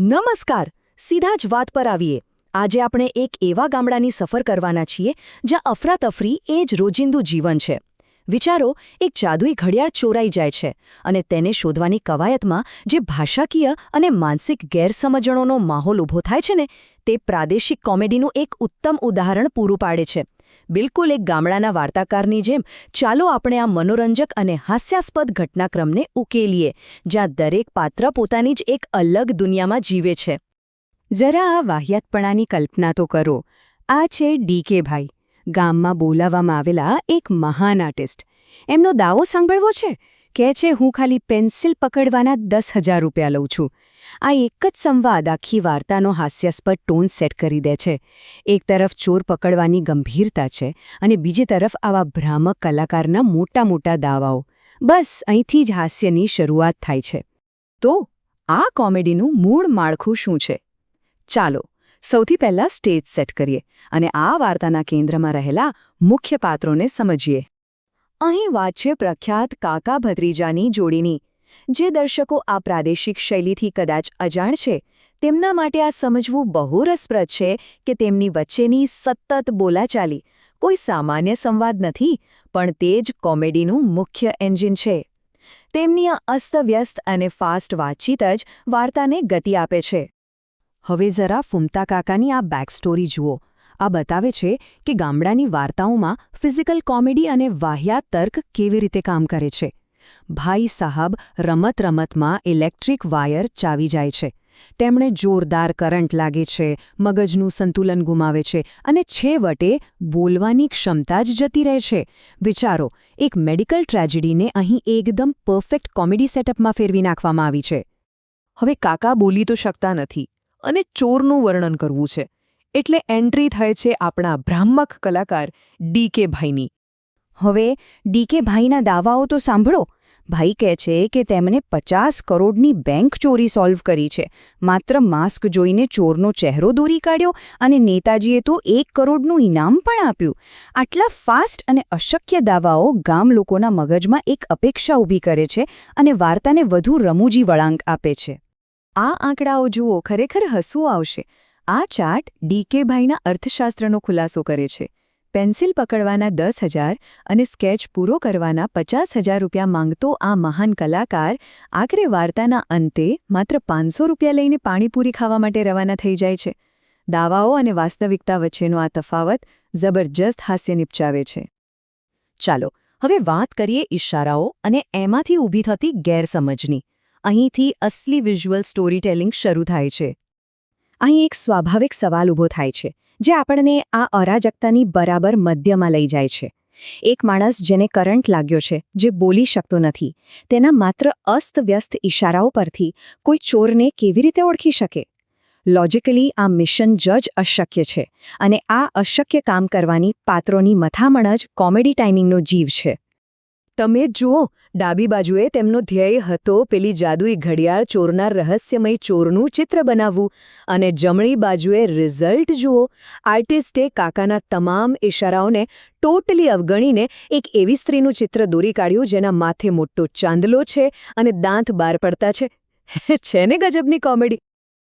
નમસ્કાર. સીધા જ વાત પર આવીએ. આજે આપણે એક એવા ગામડાની સફર કરવાના છીએ જ્યાં અફરાતફરી એ જ રોજિંદુ જીવન છે. વિચારો, એક જાદુઈ ઘડિયાળ ચોરાઈ જાય છે અને તેને શોધવાની કવાયતમાં જે ભાષાકીય અને માનસિક ગેરસમજણોનો માહોલ ઊભો થાય છે ને, તે પ્રાદેશિક કોમેડીનું એક ઉત્તમ ઉદાહરણ પૂરું પાડે છે. બિલકુલ એક ગામડાના વાર્તાકારની જેમ ચાલો આપણે આ મનોરંજક અને હાસ્યાસ્પદ ઘટનાક્રમને ઉકેલીએ, જ્યાં દરેક પાત્ર પોતાની જ એક અલગ દુનિયામાં જીવે છે. જરા આ વાહિયાતપણાની કલ્પના તો કરો. આ છે ડીકે ભાઈ, ગામમાં બોલાવવામાં આવેલા એક મહાન આર્ટિસ્ટ. એમનો દાવો સાંભળવો છે? કહે છે, હું ખાલી પેન્સિલ પકડવાના 10,000 રૂપિયા લઉં છું. આ એક જ સંવાદ આખી વાર્તાનો હાસ્યાસ્પદ ટોન સેટ કરી દે છે. એક તરફ ચોર પકડવાની ગંભીરતા છે અને બીજી તરફ આવા ભ્રામક કલાકારના મોટા મોટા દાવાઓ. બસ અહીંથી જ હાસ્યની શરૂઆત થાય છે. તો આ કોમેડીનું મૂળ માળખું શું છે? ચાલો સૌથી પહેલા સ્ટેજ સેટ કરીએ અને આ વાર્તાના કેન્દ્રમાં રહેલા મુખ્ય પાત્રોને સમજીએ. અહીં વાત છે પ્રખ્યાત કાકા ભત્રીજાની જોડીની. જે દર્શકો આ પ્રાદેશિક શૈલીથી કદાચ અજાણ છે, તેમના માટે આ સમજવું બહુ રસપ્રદ છે કે તેમની વચ્ચેની સતત બોલાચાલી કોઈ સામાન્ય સંવાદ નથી, પણ તે જ કોમેડીનું મુખ્ય એન્જિન છે. તેમની આ અસ્તવ્યસ્ત અને ફાસ્ટ વાતચીત જ વાર્તાને ગતિ આપે છે. હવે જરા ફૂમતા કાકાની આ બેકસ્ટોરી જુઓ. આ બતાવે છે કે ગામડાની વાર્તાઓમાં ફિઝિકલ કોમેડી અને વાહિયાત તર્ક કેવી રીતે કામ કરે છે. ભાઈ સાહબ રમત-રમતમાં ઇલેક્ટ્રિક વાયર ચાવી જાય છે. તેમણે જોરદાર કરંટ લાગે છે, મગજનું સંતુલન ગુમાવે છે અને છેવટે બોલવાની ક્ષમતા જ જતી રહે છે. વિચારો, એક મેડિકલ ટ્રેજેડીને અહીં એકદમ પરફેક્ટ કોમેડી સેટઅપમાં ફેરવી નાખવામાં આવી છે. હવે કાકા બોલી તો શકતા નથી અને ચોરનું વર્ણન કરવું છે, એટલે એન્ટ્રી થાય છે આપણા ભ્રામક કલાકાર ડીકે ભાઈની. હવે ડીકે ભાઈના દાવાઓ તો સાંભળો. ભાઈ કહે છે કે તેમણે 50 કરોડની બેંક ચોરી સોલ્વ કરી છે. માત્ર માસ્ક જોઈને ચોરનો ચહેરો દોરી કાઢ્યો અને નેતાજીએ તો 1 કરોડનું ઇનામ પણ આપ્યું. આટલા ફાસ્ટ અને અશક્ય દાવાઓ ગામ લોકોના મગજમાં એક અપેક્ષા ઊભી કરે છે અને વાર્તાને વધુ રમૂજી વળાંક આપે છે. આ આંકડાઓ જુઓ, ખરેખર હસવું આવશે. આ ચાર્ટ ડીકે ભાઈના અર્થશાસ્ત્રનો ખુલાસો કરે છે. પેન્સિલ પકડવાના 10,000 અને સ્કેચ પૂરો કરવાના 50,000 રૂપિયા માંગતો આ મહાન કલાકાર આખરે વાર્તાના અંતે માત્ર 500 રૂપિયા લઈને પાણીપુરી ખાવા માટે રવાના થઈ જાય છે. દાવાઓ અને વાસ્તવિકતા વચ્ચેનો આ તફાવત જબરજસ્ત હાસ્ય નિપજાવે છે. ચાલો હવે વાત કરીએ ઇશારાઓ અને એમાંથી ઊભી થતી ગેરસમજની. અહીંથી અસલી વિઝ્યુઅલ સ્ટોરીટેલિંગ શરૂ થાય છે. અહીં એક સ્વાભાવિક સવાલ ઊભો થાય છે, જે આપણને આ અરાજકતાની બરાબર મધ્યમાં લઈ જાય છે. એક માણસ જેને કરંટ લાગ્યો છે, જે બોલી શકતો નથી, તેના માત્ર અસ્તવ્યસ્ત ઇશારાઓ પરથી કોઈ ચોરને કેવી રીતે ઓળખી શકે? લોજિકલી આ મિશન જ અશક્ય છે અને આ અશક્ય કામ કરવાની પાત્રોની મથામણ જ કોમેડી ટાઈમિંગનો જીવ છે. તમે જુઓ, ડાબી બાજુએ તેમનો ધ્યેય હતો પેલી જાદુઈ ઘડિયાળ ચોરનાર રહસ્યમય ચોરનું ચિત્ર બનાવવું, અને જમણી બાજુએ રિઝલ્ટ જુઓ. આર્ટિસ્ટે કાકાના તમામ ઇશારાઓને ટોટલી અવગણીને એક એવી સ્ત્રીનું ચિત્ર દોરી કાઢ્યું જેના માથે મોટો ચાંદલો છે અને દાંત બહાર પડતા છે. છે ને ગજબની કોમેડી?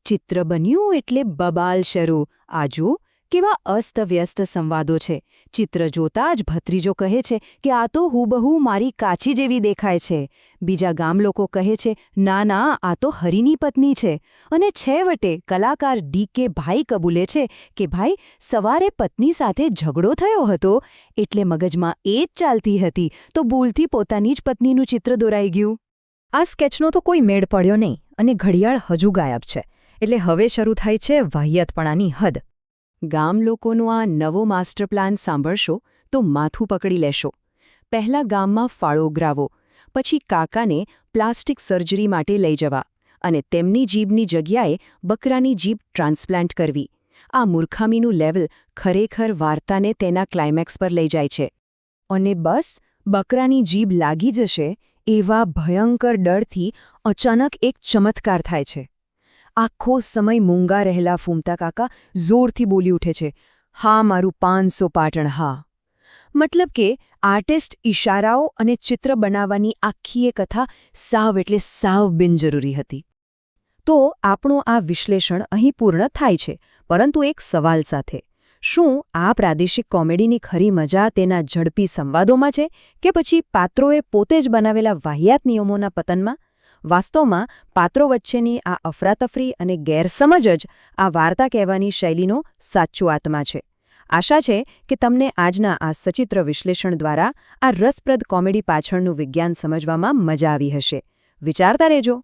ચિત્ર બન્યું એટલે બબાલ શરૂ. આ જુઓ, કેવા અસ્તવ્યસ્ત સંવાદો છે. ચિત્ર જોતા જ ભત્રીજો કહે છે કે આ તો હુબહુ મારી કાચી જેવી દેખાય છે. બીજા ગામ લોકો કહે છે, ના ના, આ તો હરીની પત્ની છે. અને છેવટે કલાકાર ડીકે ભાઈ કબૂલે છે કે ભાઈ, સવારે પત્ની સાથે ઝઘડો થયો હતો એટલે મગજમાં એ જ ચાલતી હતી તો ભૂલથી પોતાની જ પત્નીનું ચિત્ર દોરાઈ ગયું. આ સ્કેચનો તો કોઈ મેળ પડ્યો નહીં અને ઘડિયાળ હજુ ગાયબ છે. એટલે હવે શરૂ થાય છે વાહિયાતપણાની હદ. ગામ લોકોનો આ નવો માસ્ટર પ્લાન સાંભળશો તો માથું પકડી લેશો. પહેલા ગામમાં ફાળો ઉઘરાવો, પછી કાકાને પ્લાસ્ટિક સર્જરી માટે લઈ જવા અને તેમની જીભની જગ્યાએ બકરાની જીભ ટ્રાન્સપ્લાન્ટ કરવી. આ મૂર્ખામીનું લેવલ ખરેખર વાર્તાને તેના ક્લાઇમેક્સ પર લઈ જાય છે. અને બસ બકરાની જીભ લાગી જશે એવા ભયંકર ડરથી અચાનક એક ચમત્કાર થાય છે. આખો સમય મૂંગા રહેલા ફૂમતા કાકા જોરથી બોલી ઉઠે છે, હા મારું 500 પાટણ, હા. મતલબ કે આર્ટિસ્ટ ઇશારાઓ અને ચિત્ર બનાવવાની આખી એ કથા સાવ એટલે સાવ બિનજરૂરી હતી. તો આપણું આ વિશ્લેષણ અહીં પૂર્ણ થાય છે, પરંતુ એક સવાલ સાથે. શું આ પ્રાદેશિક કોમેડીની ખરી મજા તેના ઝડપી સંવાદોમાં છે કે પછી પાત્રોએ પોતે જ બનાવેલા વાહિયાત નિયમોના પતનમાં? વાસ્તવમાં પાત્રો વચ્ચેની આ અફરાતફરી અને ગેરસમજ જ આ વાર્તા કહેવાની શૈલીનો સાચો આત્મા છે. આશા છે કે તમને આજના આ સચિત્ર વિશ્લેષણ દ્વારા આ રસપ્રદ કોમેડી પાછળનું વિજ્ઞાન સમજવામાં મજા આવી હશે. વિચારતા રહેજો.